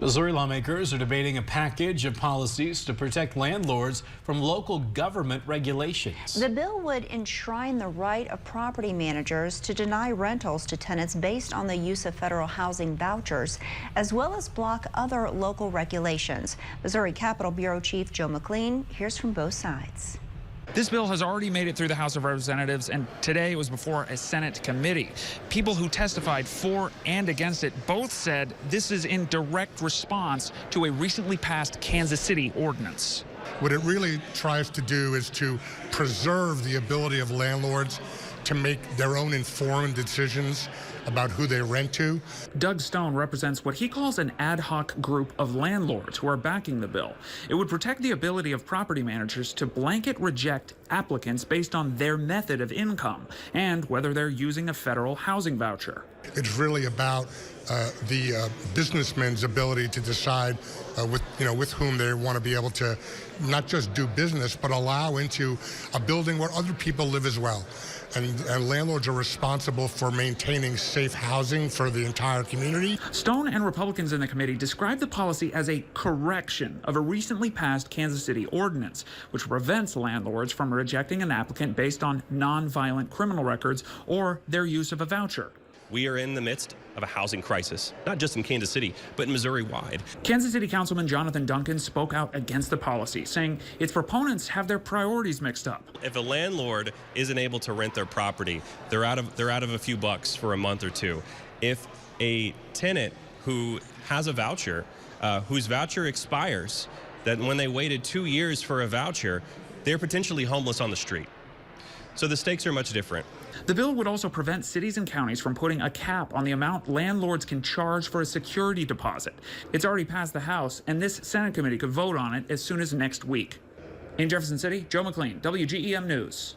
Missouri lawmakers are debating a package of policies to protect landlords from local government regulations. The bill would enshrine the right of property managers to deny rentals to tenants based on the use of federal housing vouchers, as well as block other local regulations. Missouri Capitol Bureau Chief Joe McLean hears from both sides. This bill has already made it through the House of Representatives, and today it was before a Senate committee. People who testified for and against it both said this is in direct response to a recently passed Kansas City ordinance. What it really tries to do is to preserve the ability of landlords to make their own informed decisions about who they rent to. Doug Stone represents what he calls an ad hoc group of landlords who are backing the bill. It would protect the ability of property managers to blanket reject applicants based on their method of income and whether they're using a federal housing voucher. It's really about the businessman's ability to decide with whom they want to be able to not just do business, but allow into a building where other people live as well. And landlords are responsible for maintaining safe housing for the entire community. Stone and Republicans in the committee described the policy as a correction of a recently passed Kansas City ordinance, which prevents landlords from rejecting an applicant based on nonviolent criminal records or their use of a voucher. We are in the midst of a housing crisis, not just in Kansas City, but Missouri-wide. Kansas City Councilman Jonathan Duncan spoke out against the policy, saying its proponents have their priorities mixed up. If a landlord isn't able to rent their property, they're out of a few bucks for a month or two. If a tenant who has a voucher, whose voucher expires, that when they waited 2 years for a voucher, they're potentially homeless on the street. So the stakes are much different. The bill would also prevent cities and counties from putting a cap on the amount landlords can charge for a security deposit. It's already passed the House, and this Senate committee could vote on it as soon as next week. In Jefferson City, Joe McLean, WGEM News.